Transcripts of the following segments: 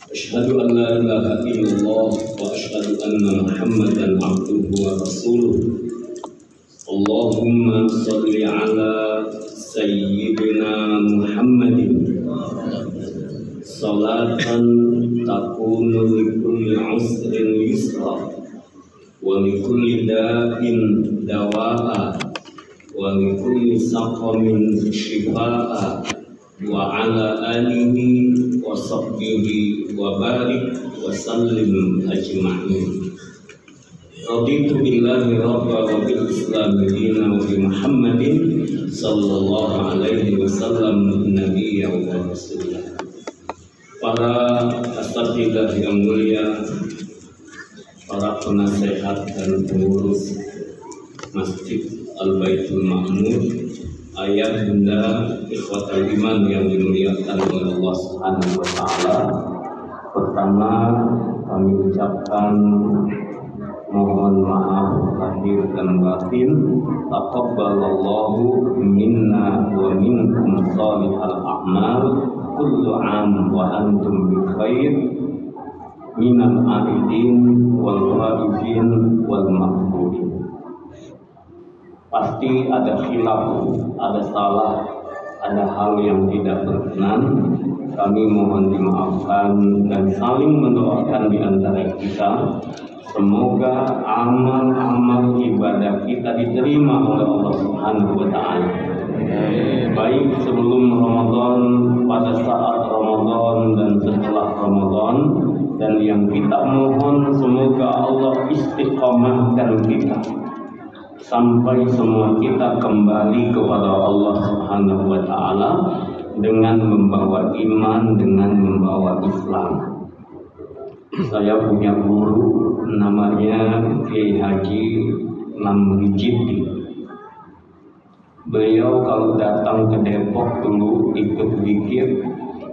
أشهد أن لا إله إلا الله وأشهد أن محمدا عبده ورسوله اللهم صل على سيدنا محمد صلاة تكون لكل عسر يسرا ولكل داء دواء ولكل سقم شفاء وعلى آله وصحبه وبارك وسلم أجمعين. رضيت بالله ربا وبالإسلام دينا وبمحمد صلى الله عليه وسلم نبيا ورسولا. Para asatidzah yang mulia, para penasehat dan pengurus Masjid Al-Baitul Ma'mur, ayah bunda ikhwatul iman yang dimuliakan oleh Allah Subhanahu wa taala. Pertama, kami ucapkan mohon maaf lahir dan batin. Taqabbalallahu minna wa minkum shalihal a'mal. Kullu 'am wa antum bi khair. Minal a'idin wal ghaibin wal maghfubin. Pasti ada khilaf, ada salah, ada hal yang tidak berkenan. Kami mohon dimaafkan dan saling mendoakan di antara kita. Semoga amal-amal ibadah kita diterima oleh Allah Subhanahu wa taala. Baik sebelum Ramadan, pada saat Ramadan dan setelah Ramadan. Dan yang kita mohon semoga Allah istiqomahkan kita sampai semua kita kembali kepada Allah Subhanahu wa taala dengan membawa iman, dengan membawa Islam. Saya punya guru namanya Kiai Haji Namrijiti. Beliau kalau datang ke Depok dulu ikut zikir,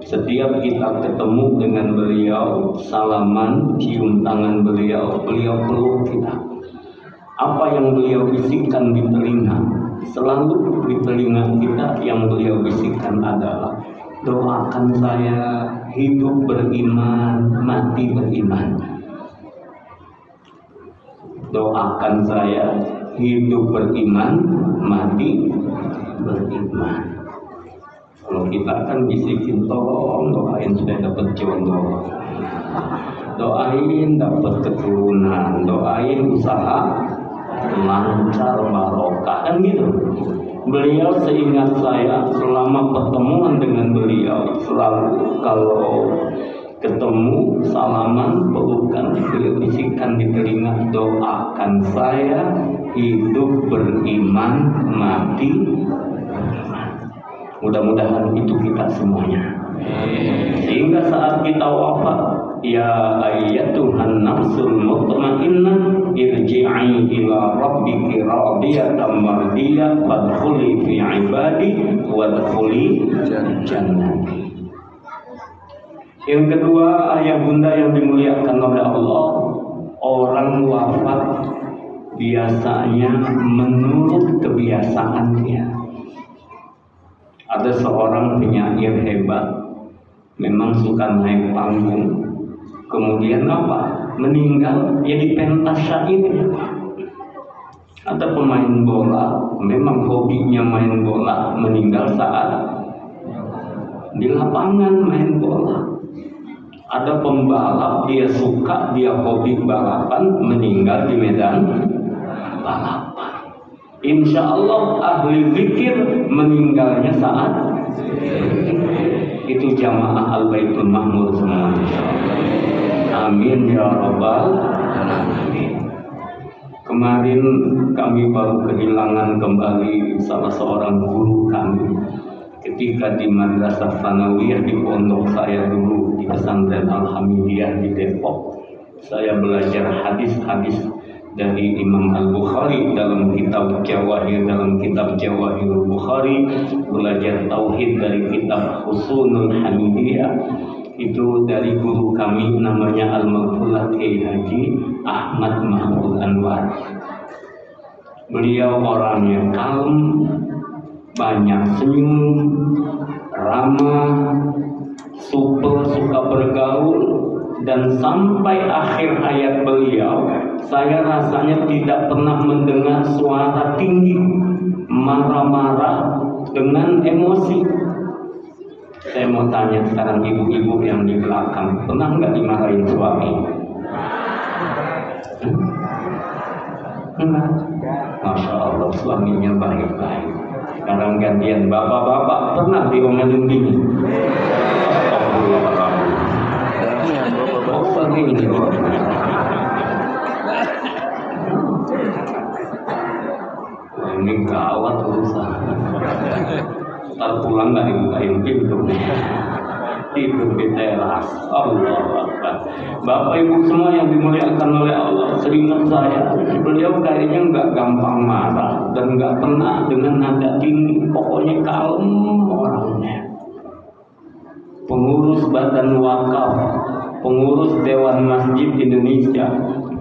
setiap kita ketemu dengan beliau, salaman, cium tangan beliau, beliau peluk kita. Apa yang beliau bisikkan di telinga, selalu di telinga kita yang beliau bisikkan adalah doakan saya hidup beriman, mati beriman. Doakan saya hidup beriman, mati beriman. Kalau kita kan bisikin tolong doain sudah dapat jodoh, doain dapat keturunan, doain usaha lancar barokah, kan gitu. Beliau seingat saya selama pertemuan dengan beliau selalu kalau ketemu salaman pelukan, beliau bisikkan di telinga, doakan saya hidup beriman, mati. Mudah-mudahan itu kita semuanya. Sehingga saat kita wafat, ya ayyatuhan nafsul mutmainnah irji'i ila rabbiki radiyatan mardiyah fadkhuli fi ibadi wadkhuli jannati. Yang kedua, ayah bunda yang dimuliakan oleh Allah, orang wafat biasanya menurut kebiasaannya. Ada seorang penyair hebat, memang suka naik panggung. Kemudian apa? Meninggal ya di pentas syair. Ada pemain bola, memang hobinya main bola, meninggal saat di lapangan main bola. Ada pembalap, dia suka, dia hobi balapan, meninggal di medan balapan. Insya Allah ahli zikir meninggalnya saat itu jamaah Al-Baitul Ma'mur semua. Amin ya rabbal alamin. Kemarin kami baru kehilangan kembali salah seorang guru kami ketika di Madrasah Tsanawiyah di pondok saya dulu di pesantren Al-Hamidiyah di Depok. Saya belajar hadis-hadis dari Imam Al-Bukhari dalam kitab Jawahir, dalam kitab Jawahirul Bukhari, belajar tauhid dari kitab Husunul Hamidiyah, itu dari guru kami namanya Al-Maghfurlah Kiai Haji Ahmad Mahmud Anwar. Beliau orangnya kalem, banyak senyum, ramah, super, suka bergaul, dan sampai akhir hayat beliau, saya rasanya tidak pernah mendengar suara tinggi, marah-marah dengan emosi. Saya mau tanya sekarang ibu-ibu yang di belakang, pernah nggak dimarahin suami? Enggak. Masya Allah, suaminya baik-baik. Sekarang gantian bapak-bapak, pernah diomelin gini? Ini gawat urusan. Ntar pulang nggak dibukain pintu, tidur di teras. Allah Akbar. Bapak Ibu semua yang dimuliakan oleh Allah, seingat saya, beliau kayaknya nggak gampang marah dan nggak pernah dengan nada tinggi. Pokoknya kalem orangnya. Pengurus Badan Wakaf, pengurus Dewan Masjid Indonesia,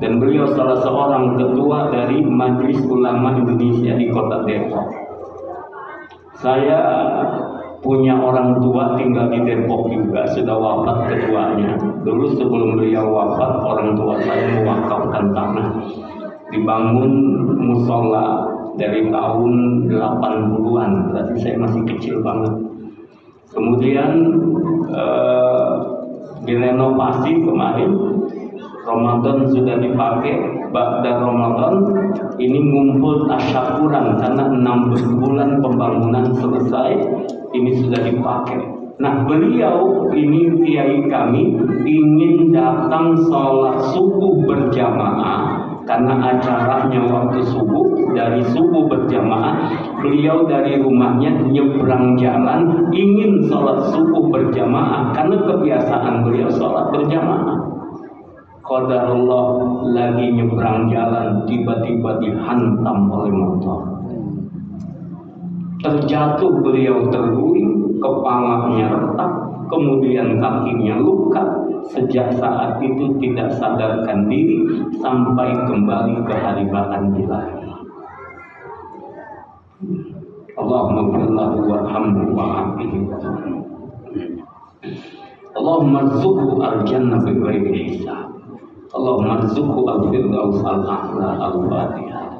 dan beliau salah seorang ketua dari Majelis Ulama Indonesia di Kota Depok. Saya punya orang tua tinggal di Depok juga, sudah wafat ketuanya. Dulu sebelum beliau wafat, orang tua saya mewakafkan tanah, dibangun musola dari tahun 80-an, berarti saya masih kecil banget. Kemudian direnovasi kemarin, Ramadan sudah dipakai. Ba'da Ramadan ini ngumpul tasyakuran karena 6 bulan pembangunan selesai, ini sudah dipakai. Nah, beliau ini kiai kami ingin datang sholat subuh berjamaah karena acaranya waktu subuh. Dari subuh berjamaah, beliau dari rumahnya nyebrang jalan ingin sholat subuh berjamaah karena kebiasaan beliau sholat berjamaah. Qadarullah lagi nyebrang jalan, tiba-tiba dihantam oleh motor. Terjatuh beliau terguling, kepalanya retak, kemudian kakinya luka. Sejak saat itu tidak sadarkan diri sampai kembali ke haribaan ilahi. Allahumma ghfirlahu warhamhu wa'afihi. Allahumma rzuqhu al-jannah bighairi hisab. Allahumma rzuqhu al-firdaus al-a'la al-fatihah.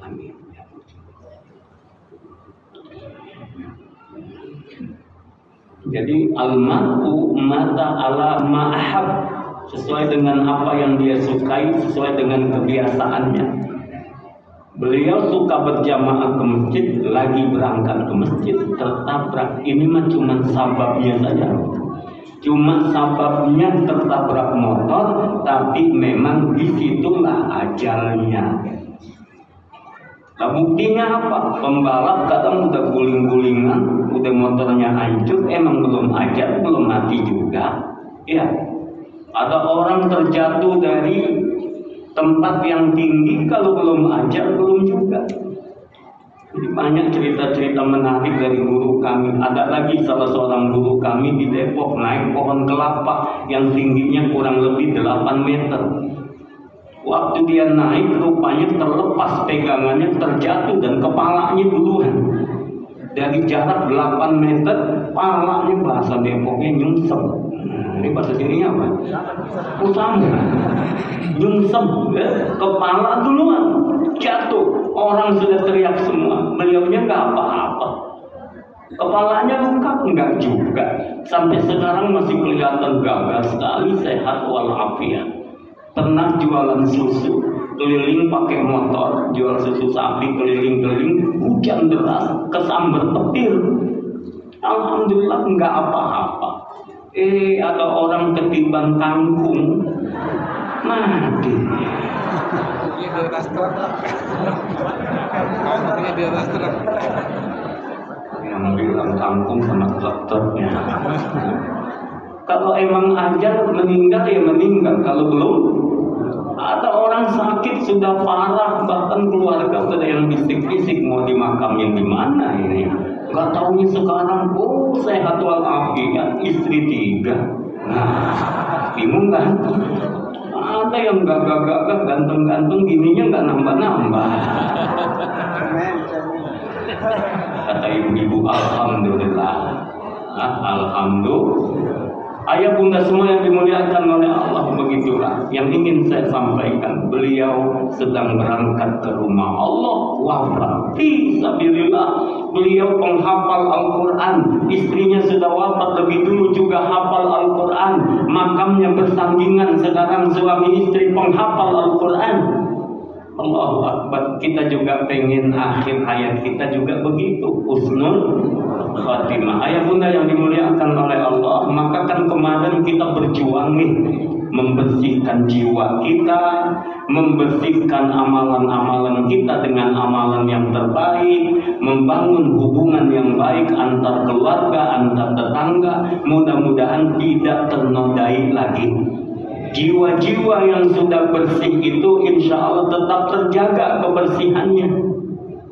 Amin. Jadi al-mar'u mata ala ma'ahab, sesuai dengan apa yang dia sukai, sesuai dengan kebiasaannya. Beliau suka berjamaah ke masjid, lagi berangkat ke masjid tertabrak. Ini mah cuma sababnya saja, cuma sababnya tertabrak motor, tapi memang disitulah ajalnya. Nah, buktinya apa? Pembalap kadang udah guling-gulingan, udah motornya hancur, emang belum ajal, belum mati juga. Ya, ada orang terjatuh dari tempat yang tinggi, kalau belum ajal, belum juga. Jadi banyak cerita-cerita menarik dari guru kami. Ada lagi salah seorang guru kami di Depok naik pohon kelapa yang tingginya kurang lebih 8 meter. Waktu dia naik, rupanya terlepas pegangannya, terjatuh dan kepalanya duluan. Dari jarak 8 meter, palanya bahasa Depoknya nyungsep. Ini bahasa sininya apa? Usam. Nyungsep, kepala duluan, jatuh. Orang sudah teriak semua, beliaunya nggak apa-apa. Kepalanya luka enggak juga. Sampai sekarang masih kelihatan gagah sekali, sehat walafiat. Pernah jualan susu, keliling pakai motor, jual susu sapi keliling-keliling, hujan deras, kesambar petir. Alhamdulillah enggak apa-apa. Ada orang ketiban kangkung, mati. Di atas truk. Kangkungnya di atas truk. Yang bilang kangkung sama truk-truknya. Kalau emang ajal meninggal ya meninggal, kalau belum, ada orang sakit sudah parah, bahkan keluarga sudah yang bisik-bisik mau dimakamin di mana ini. Gak taunya sekarang, sehat walafiat, istri 3. Nah, bingung kan? kita yang gagah-gagah, ganteng-ganteng gininya nggak nambah-nambah. Kata ibu-ibu, alhamdulillah. Alhamdulillah. Ayah bunda semua yang dimuliakan oleh Allah, begitulah yang ingin saya sampaikan. Beliau sedang berangkat ke rumah Allah, wafat fisabilillah. Beliau penghafal Al-Quran, istrinya sudah wafat lebih dulu juga hafal Al-Quran, makamnya bersandingan. Sekarang suami istri penghafal Al-Quran. Allahu Akbar. Kita juga pengen akhir hayat kita juga begitu, husnul khatimah. Ayah bunda yang dimuliakan oleh Allah, maka kan kemarin kita berjuang nih, membersihkan jiwa kita, membersihkan amalan-amalan kita dengan amalan yang terbaik, membangun hubungan yang baik antar keluarga, antar tetangga. Mudah-mudahan tidak ternodai lagi. Jiwa-jiwa yang sudah bersih itu insya Allah tetap terjaga kebersihannya.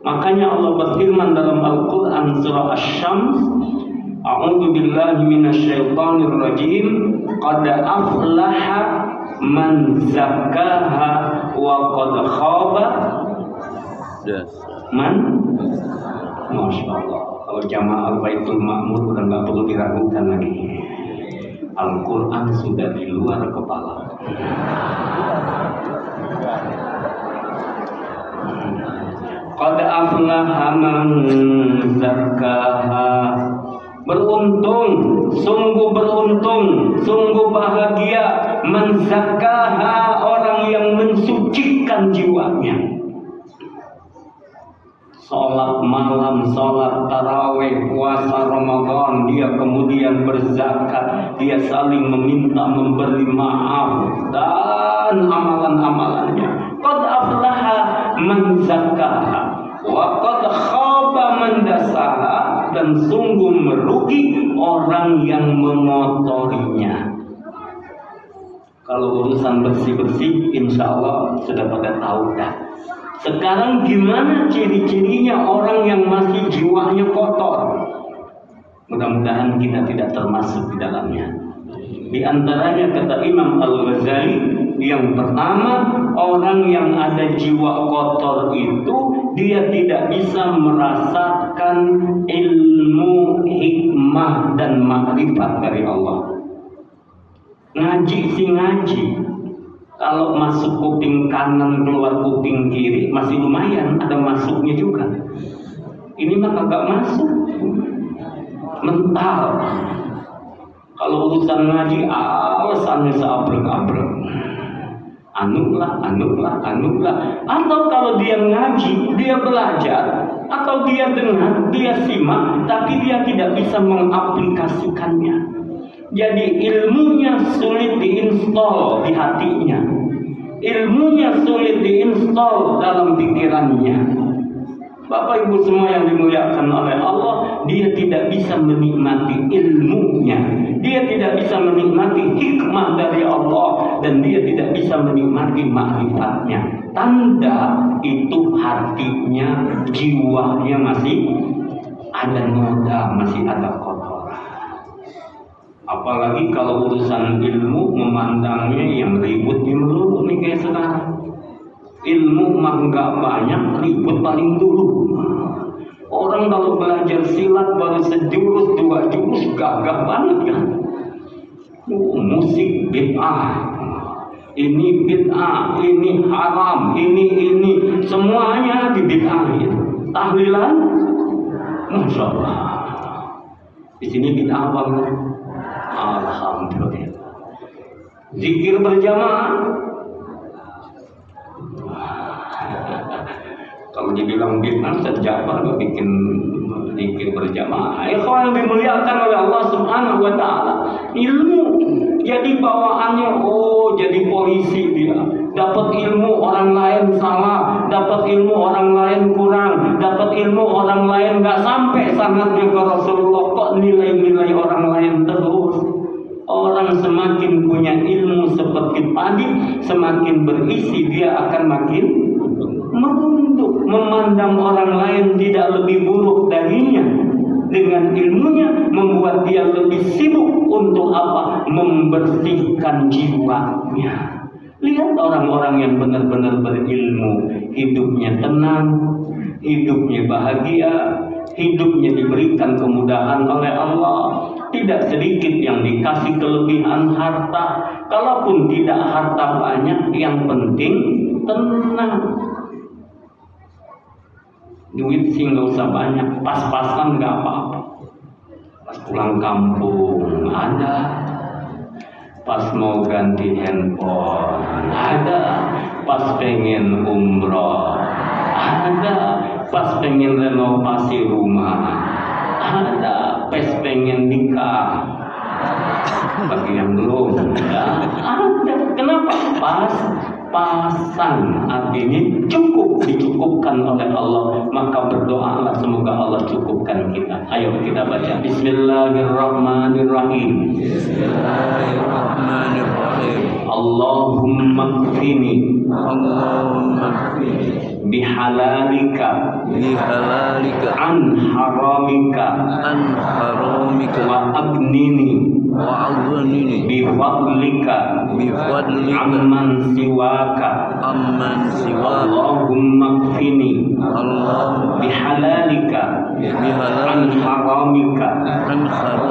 Makanya Allah berfirman dalam Al-Quran surah Asy-Syams, A'udzu billahi minasyaitonir rajim, qad aflaha man zakkaha wa qad khaba man. Masya Allah. Kalau jamaah Baitul Ma'mur udah nggak perlu diragukan lagi. Al-Quran sudah di luar kepala. Qad aflaha man zakkaha. Beruntung, sungguh bahagia man zakkaha, orang yang mensucikan jiwanya. Sholat malam, sholat tarawih, puasa Ramadan, dia kemudian berzakat, dia saling meminta, memberi maaf, dan amalan-amalannya. Qad aflaha man zakkaha wa qad khaba man dasaha, dan sungguh merugi orang yang mengotorinya. Kalau urusan bersih-bersih, insya Allah sudah pada tahu dah. Sekarang gimana ciri-cirinya orang yang masih jiwanya kotor? Mudah-mudahan kita tidak termasuk di dalamnya. Di antaranya kata Imam Al-Ghazali, yang pertama, orang yang ada jiwa kotor itu dia tidak bisa merasakan ilmu, hikmah dan makrifat dari Allah. Ngaji sih ngaji, kalau masuk kuping kanan keluar kuping kiri masih lumayan, ada masuknya juga. Ini mah kagak masuk, mental. Kalau urusan ngaji alasannya seabrek-abrek. Anuklah. Atau kalau dia ngaji, dia belajar, atau dia dengar, dia simak, tapi dia tidak bisa mengaplikasikannya. Jadi ilmunya sulit diinstal di hatinya, ilmunya sulit diinstal dalam pikirannya. Bapak ibu semua yang dimuliakan oleh Allah, dia tidak bisa menikmati ilmunya, dia tidak bisa menikmati hikmah dari Allah, dan dia tidak bisa menikmati makrifatnya. Tanda itu hatinya, jiwanya masih ada noda, masih ada kotor. Apalagi kalau urusan ilmu memandangnya yang ributnya melulu nih kayak sekarang. Ilmu mah nggak banyak, ribut paling dulu. Orang kalau belajar silat baru sejurus 2 jurus gagah banget kan. Musik bid'ah, ini bid'ah, ini haram, ini semuanya dibid'ahin. Tahlilan, masya Allah. Di sini bid'ah banget. Alhamdulillah. Zikir berjamaah, kalau dibilang bid'ah sejak nggak bikin zikir berjamaah. Ikhwan yang dimuliakan oleh Allah Subhanahu wa taala, ilmu jadi bawaannya, jadi polisi dia. Dapat ilmu orang lain salah, dapat ilmu orang lain kurang, dapat ilmu orang lain nggak sampai sangatnya ke Rasulullah, kok nilai-nilai orang lain terus. Orang semakin punya ilmu seperti padi, semakin berisi, dia akan makin merunduk, memandang orang lain tidak lebih buruk darinya. Dengan ilmunya membuat dia lebih sibuk untuk apa? Membersihkan jiwanya. Lihat orang-orang yang benar-benar berilmu, hidupnya tenang, hidupnya bahagia, hidupnya diberikan kemudahan oleh Allah. Tidak sedikit yang dikasih kelebihan harta. Kalaupun tidak harta banyak, yang penting tenang. Duit sih nggak usah banyak, pas-pasan nggak apa-apa. Pas pulang kampung ada, pas mau ganti handphone ada, pas pengen umroh ada, pas pengen renovasi rumah ada, pas pengen nikah bagi yang belum ya, ada. Kenapa? Pas-pasan, artinya cukup, dicukupkan oleh Allah. Maka berdoalah semoga Allah cukupkan kita. Ayo kita baca Bismillahirrahmanirrahim. Bismillahirrahmanirrahim. Allahumma kfini bihalalika an haramika wa aghnini bifadlika amman siwaka. Allahumma kfini bihalalika an haramika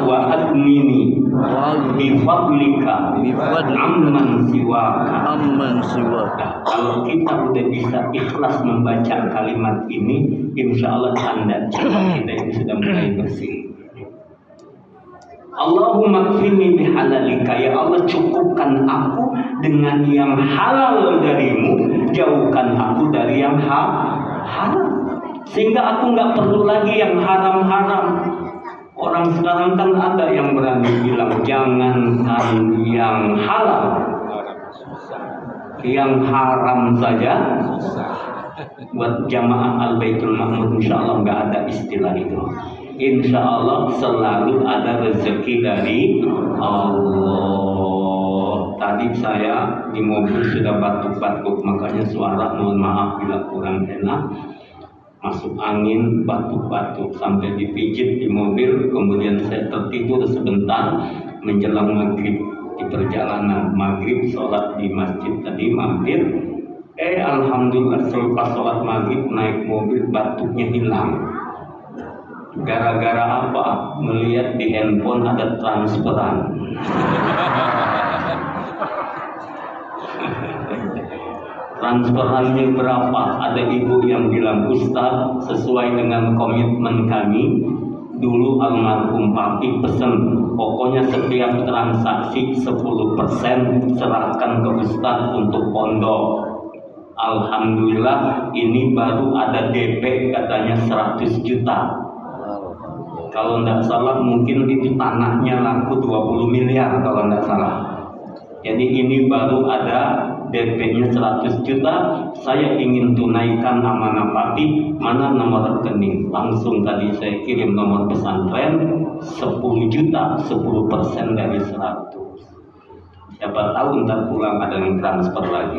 wa aghnini bifadlika amman siwaka. Kalau kita udah bisa ikhlas membaca kalimat ini, insya Allah tanda kita ini sudah mulai bersih. Allahumma kfini bihalalika, ya Allah cukupkan aku dengan yang halal darimu, jauhkan aku dari yang haram, sehingga aku nggak perlu lagi yang haram-haram. Orang sekarang kan ada yang berani bilang jangankan yang halal, yang haram saja. Buat jamaah Al-Baitul Ma'mur insya Allah nggak ada istilah itu. Insya Allah selalu ada rezeki dari Allah. Tadi saya di mobil sudah batuk-batuk, makanya suara mohon maaf bila kurang enak. Masuk angin, batuk-batuk sampai dipijit di mobil. Kemudian saya tertidur sebentar menjelang maghrib di perjalanan. Maghrib sholat di masjid tadi mampir. Alhamdulillah selepas sholat maghrib naik mobil batuknya hilang. Gara-gara apa? Melihat di handphone ada transferan. Transferannya berapa? Ada ibu yang bilang, Ustaz, sesuai dengan komitmen kami, dulu almarhum papi pesen, pokoknya setiap transaksi 10% serahkan ke Ustaz untuk pondok. Alhamdulillah ini baru ada DP katanya 100 juta. Kalau tidak salah mungkin itu tanahnya laku 20 miliar kalau tidak salah. Jadi ini baru ada DP-nya 100 juta. Saya ingin tunaikan amanah papi, mana nomor rekening? Langsung tadi saya kirim nomor pesantren 10 juta, 10% dari 100. Siapa tahu ntar pulang ada yang transfer lagi.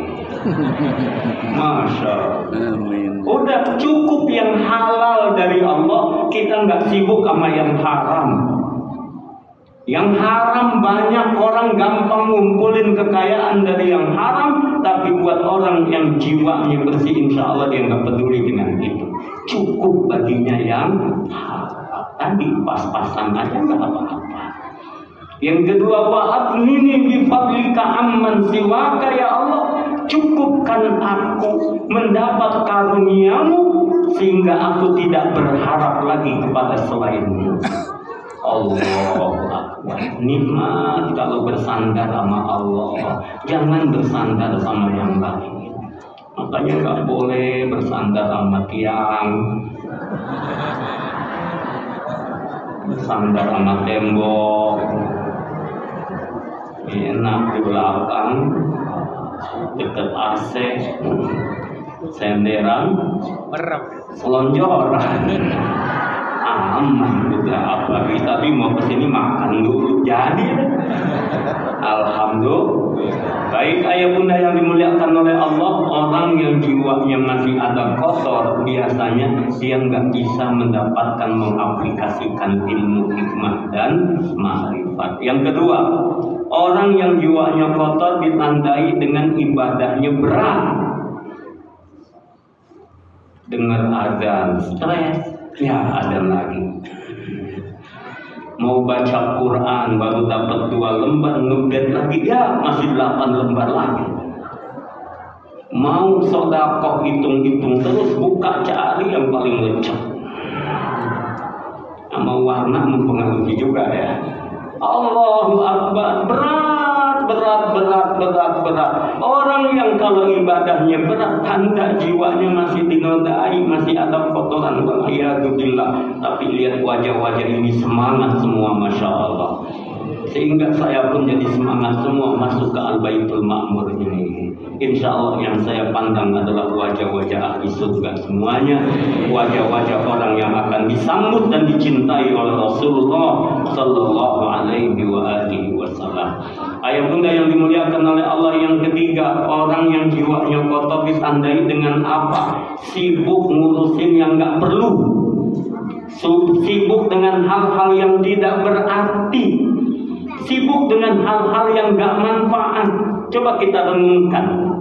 Masya Allah. Udah cukup yang halal dari Allah. Kita nggak sibuk sama yang haram. Yang haram banyak orang gampang ngumpulin kekayaan dari yang haram, tapi buat orang yang jiwanya bersih, insya Allah dia nggak peduli dengan itu. Cukup baginya yang halal. Tadi pas-pasan aja nggak apa-apa. Yang kedua, wa'adnini bifadlika amman siwaka, ya Allah cukupkan aku mendapat karuniamu sehingga aku tidak berharap lagi kepada selainmu. Allahu Akbar. Nikmat kalau bersandar sama Allah, jangan bersandar sama yang lain. Makanya nggak boleh bersandar sama tiang, bersandar sama tembok. Enak di belakang, dekat AC, senderan, selonjoran. aman udah apalagi tadi mau kesini makan dulu jadi. Alhamdulillah. Baik ayah bunda yang dimuliakan oleh Allah, orang yang jiwanya masih ada kotor biasanya dia nggak bisa mendapatkan mengaplikasikan ilmu hikmah dan ma'rifat. Yang kedua, orang yang jiwanya kotor ditandai dengan ibadahnya berat. Dengar azan, stres, ya ada lagi. Mau baca Quran baru dapat 2 lembar, ngedet lagi, ya masih 8 lembar lagi. Mau sedekah hitung-hitung terus, buka cari yang paling lecek. Sama warna mempengaruhi juga ya. Allahu Akbar, berat. Orang yang kalau ibadahnya berat, tanda jiwanya masih dinodai, masih ada kotoran. Waliyadzubillah. Tapi lihat wajah-wajah ini semangat semua, masya Allah. Sehingga saya pun jadi semangat semua masuk ke Al-Baitul Ma'mur ini. Insya Allah yang saya pandang adalah wajah-wajah ahli surga semuanya, wajah-wajah orang yang akan disambut dan dicintai oleh Rasulullah Sallallahu Alaihi Wasallam. Ayah bunda yang dimuliakan oleh Allah, yang ketiga, orang yang jiwanya kotor ditandai dengan apa? Sibuk ngurusin yang nggak perlu, sibuk dengan hal-hal yang tidak berarti, sibuk dengan hal-hal yang nggak manfaat. Coba kita renungkan,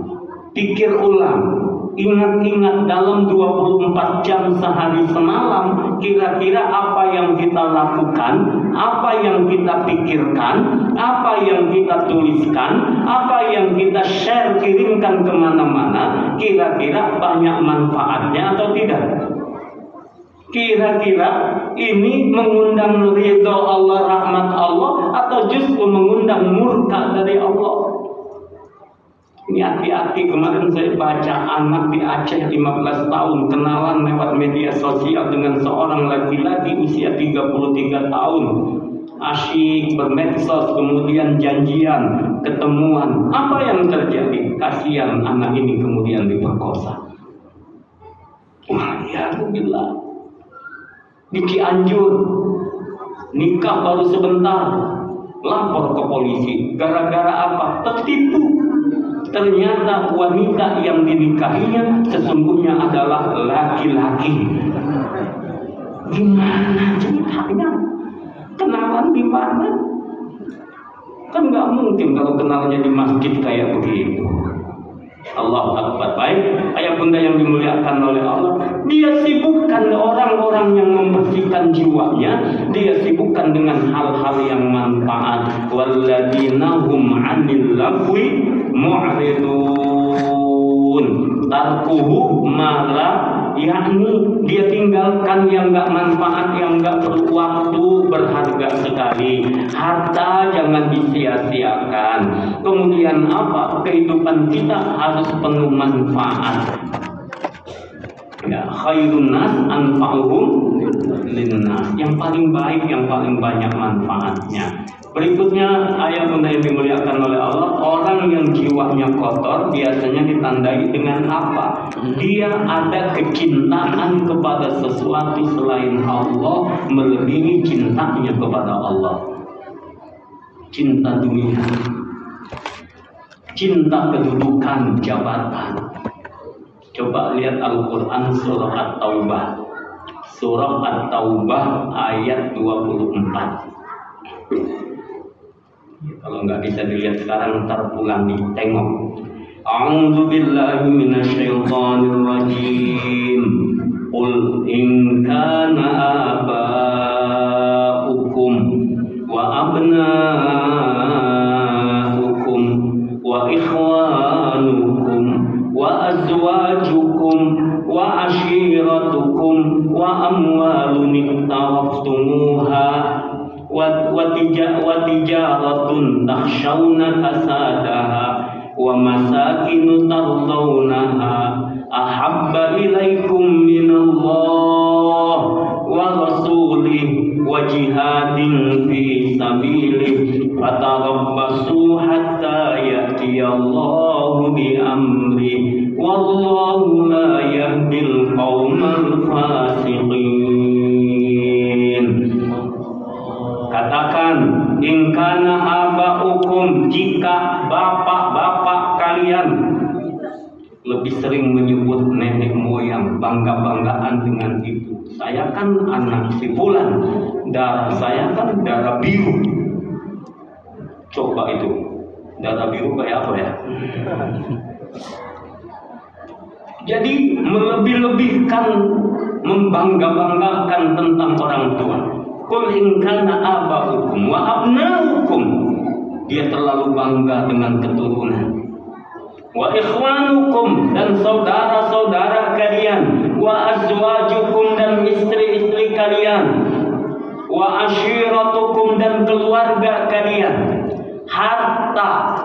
pikir ulang, ingat-ingat dalam 24 jam sehari semalam, kira-kira apa yang kita lakukan, apa yang kita pikirkan, apa yang kita tuliskan, apa yang kita share, kirimkan kemana-mana, kira-kira banyak manfaatnya atau tidak? Kira-kira ini mengundang ridho Allah, rahmat Allah, atau justru mengundang murka dari Allah? Ini hati-hati. Kemarin saya baca anak di Aceh 15 tahun kenalan lewat media sosial dengan seorang laki-laki usia 33 tahun. Asyik bermedsos, kemudian janjian, ketemuan. Apa yang terjadi? Kasihan anak ini kemudian diperkosa. Wah, ya alhamdulillah. Di Cianjur, nikah baru sebentar, lapor ke polisi. Gara-gara apa? Tertipu. Ternyata wanita yang dinikahinya sesungguhnya adalah laki-laki. Gimana ceritanya? Kenalan di mana? Kan nggak mungkin kalau kenalnya di masjid kayak begitu. Allahu Akbar. Baik, ayah bunda yang dimuliakan oleh Allah, dia sibukkan orang-orang yang membersihkan jiwanya, dia sibukkan dengan hal-hal yang manfaat. Walladzina hum 'anil lagwi mu'ridun. Tarkuhu mala, yakni dia tinggalkan yang enggak manfaat, yang enggak perlu waktu, berharga sekali. Harta jangan disia-siakan. Kemudian apa? Kehidupan kita harus penuh manfaat. Ya, khairun nas anfa'uhum linnas. Yang paling baik, yang paling banyak manfaatnya. Berikutnya, ayah bunda yang dimuliakan oleh Allah, orang yang jiwanya kotor biasanya ditandai dengan apa? Dia ada kecintaan kepada sesuatu selain Allah melebihi cintanya kepada Allah. Cinta dunia, cinta kedudukan, jabatan. Coba lihat Al-Quran surah At-Taubah. Surah At-Taubah ayat 24. Kalau nggak bisa dilihat sekarang, ntar pulang ditengok. A'udzu billahi minasyaitonir rajim. Qul in kana aba'ukum wa abna'ukum wa ikhwanukum wa azwajukum wa ashiratukum wa amwalun iqtaraftumuha wa tijaratun takhshawna kasadaha wa masakinu tardawnaha ahabba ilaikum minallah wa rasulih wa jihadin fi sabilih fatarabbasu hatta ya'tiyallahu bi amri wallahu la yahdil qaumal fasiqin. in kana aba'ukum, jika bapak-bapak kalian lebih sering menyebut nenek moyang, bangga-banggaan dengan itu. Saya kan anak si fulan, darah saya kan darah biru. Coba itu, darah biru kayak apa ya? Jadi melebih-lebihkan, membangga-banggakan tentang orang tua. Qul in kana aba'ukum wa abna'ukum, dia terlalu bangga dengan keturunan. Wa ikhwanukum, dan saudara-saudara kalian. Wa azwajukum, dan istri-istri kalian. Wa ashiratukum, dan keluarga kalian. Harta,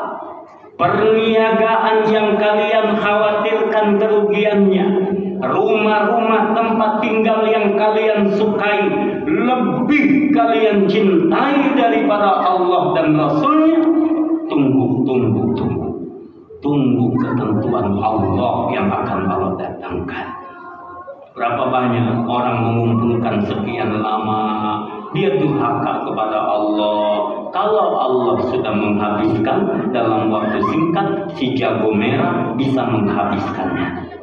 perniagaan yang kalian khawatirkan kerugiannya, rumah-rumah tempat tinggal yang kalian sukai, lebih kalian cintai daripada Allah dan Rasulnya. Tunggu ketentuan Allah yang akan Allah datangkan. Berapa banyak orang mengumpulkan sekian lama, dia durhaka kepada Allah. Kalau Allah sudah menghabiskan dalam waktu singkat, si jago merah bisa menghabiskannya.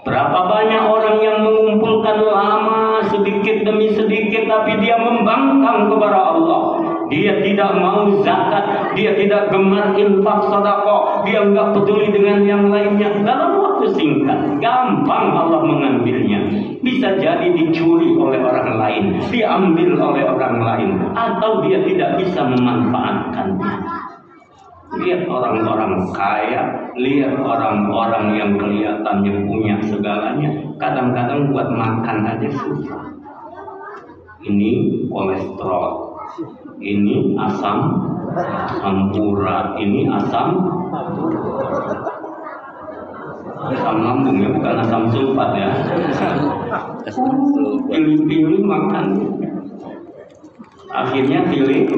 Berapa banyak orang yang mengumpulkan lama, sedikit demi sedikit, tapi dia membangkang kepada Allah. Dia tidak mau zakat, dia tidak gemar infak sedekah, dia enggak peduli dengan yang lainnya. Dalam waktu singkat, gampang Allah mengambilnya. Bisa jadi dicuri oleh orang lain, diambil oleh orang lain, atau dia tidak bisa memanfaatkannya. Lihat orang-orang kaya, lihat orang-orang yang kelihatannya punya segalanya, kadang-kadang buat makan aja susah. Ini kolesterol, ini asam urat, ini asam lambung ya, bukan asam sulfat ya. Pilih-pilih makan, akhirnya pilih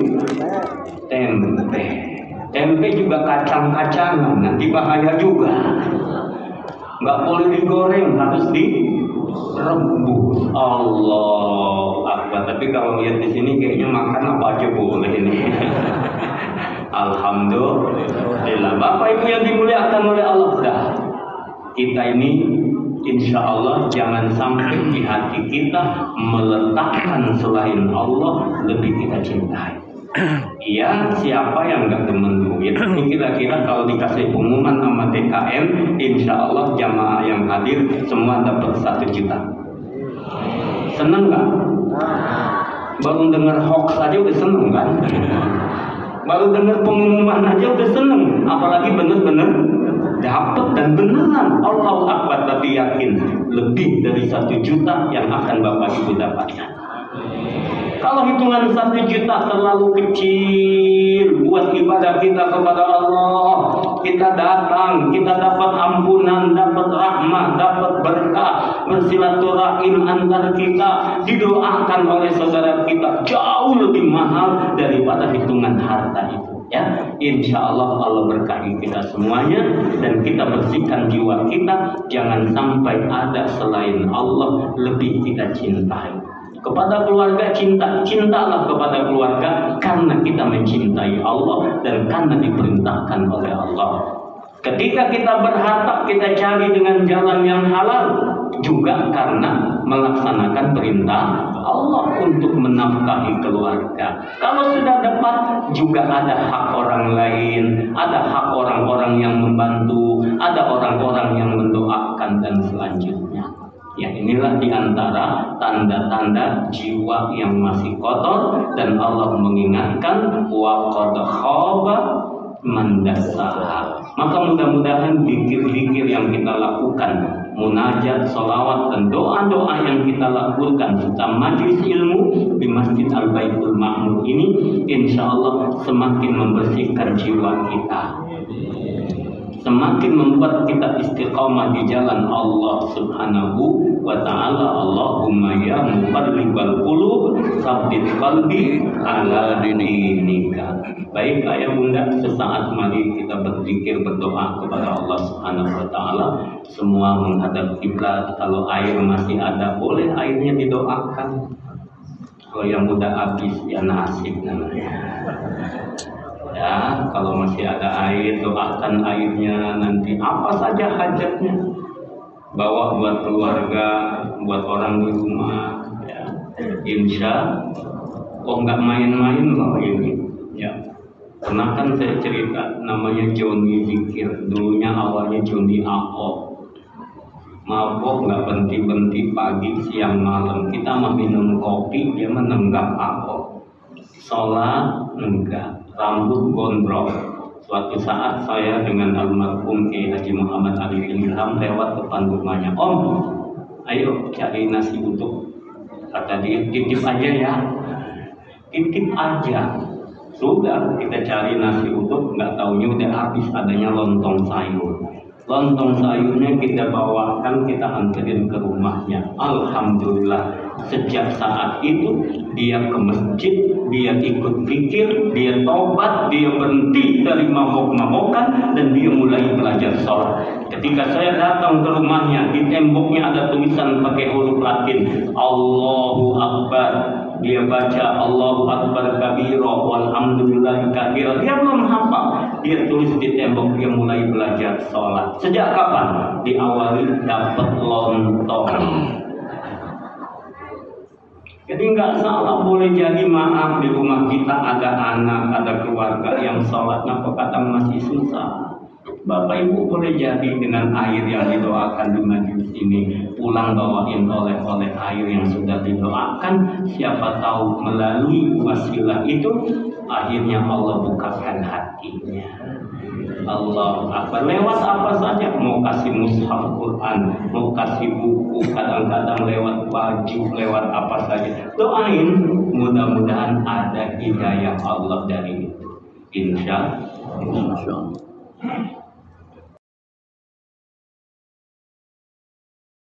tempe juga kacang-kacangan, nanti bahaya juga. Nggak boleh digoreng, harus direbus. Allah Akbar. Tapi kalau lihat di sini kayaknya makan apa aja boleh ini. Alhamdulillah. Bapak Ibu yang dimuliakan oleh Allah, kita ini insya Allah jangan sampai di hati kita meletakkan selain Allah lebih kita cintai. Iya, siapa yang nggak demen duit? Ini kira-kira kalau dikasih pengumuman sama DKM, insya Allah jamaah yang hadir semua dapat 1 juta. Seneng nggak? Baru dengar hoax aja udah seneng kan? Baru dengar pengumuman aja udah seneng, apalagi bener-bener dapat dan beneran. Allahu Akbar. Tapi yakin lebih dari 1 juta yang akan Bapak Ibu dapatkan. Kalau hitungan 1 juta terlalu kecil buat ibadah kita kepada Allah, kita datang, kita dapat ampunan, dapat rahmat, dapat berkah, bersilaturahim antar kita, didoakan oleh saudara kita, jauh lebih mahal daripada hitungan harta itu. Ya, insya Allah Allah berkahi kita semuanya, dan kita bersihkan jiwa kita, jangan sampai ada selain Allah lebih kita cintai. Kepada keluarga cintalah kepada keluarga karena kita mencintai Allah dan karena diperintahkan oleh Allah. Ketika kita berharta, kita cari dengan jalan yang halal, juga karena melaksanakan perintah Allah untuk menafkahi keluarga. Kalau sudah dapat, juga ada hak orang lain, ada hak orang-orang yang membantu, ada orang-orang yang mendoakan dan selanjutnya. Ya, inilah diantara tanda-tanda jiwa yang masih kotor, dan Allah mengingatkan wa qad khaba man dassaha. Maka mudah-mudahan zikir-zikir yang kita lakukan, munajat, salawat, dan doa-doa yang kita lakukan serta majlis ilmu di Masjid Al-Baitul Ma'mur ini, insya Allah semakin membersihkan jiwa kita, semakin membuat kita istiqamah di jalan Allah Subhanahu wa ta'ala. Allahumma ya muqallibal qulub tsabbit qalbi ala dinika. Baik ayah bunda, sesaat mari kita berzikir, berdoa kepada Allah Subhanahu wa ta'ala. Semua menghadap kiblat. Kalau air masih ada, boleh airnya didoakan. Kalau yang udah habis ya nasib namanya. Ya, kalau masih ada air, doakan airnya nanti apa saja hajatnya. Bawa buat keluarga, buat orang di rumah. Ya. Insya Allah nggak main-main loh ini. Ya. Pernah kan saya cerita namanya Joni Zikir. Dulunya awalnya Joni Ako. Mabok nggak berhenti-berhenti pagi, siang, malam. Kita mau minum kopi, dia menenggak Ako. Sholat enggak. Rambut gondrong. Suatu saat saya dengan almarhum Kiai Haji Muhammad Ali bin Ilham lewat depan rumahnya. Om, ayo cari nasi uduk. Kata dia, titip aja ya. Titip aja. Sudah kita cari nasi uduk, nggak taunya udah habis, adanya lontong sayur. Lontong sayurnya kita bawakan, kita anterin ke rumahnya. Alhamdulillah. Sejak saat itu dia ke masjid, dia ikut pikir, dia taubat, dia berhenti dari mabok-mabokan, dan dia mulai belajar sholat. Ketika saya datang ke rumahnya, di temboknya ada tulisan pakai huruf Latin, Allahu Akbar. Dia baca Allahu Akbar kabira walhamdulillahi katsira. Dia belum hafal. Dia tulis di tembok, dia mulai belajar sholat. Sejak kapan? Diawali dapat lontong. Jadi nggak salah, boleh jadi maaf di rumah kita ada anak, ada keluarga yang sholatnya kadang masih susah. Bapak Ibu boleh jadi dengan air yang didoakan di majelis ini, pulang bawain oleh air yang sudah didoakan. Siapa tahu melalui wasilah itu akhirnya Allah bukakan hatinya. Allah Akbar. Lewat apa saja, mau kasih mushaf Quran, mau kasih buku, kadang-kadang lewat baju, lewat apa saja. Doain, mudah-mudahan ada hidayah Allah dari itu. Insya Allah.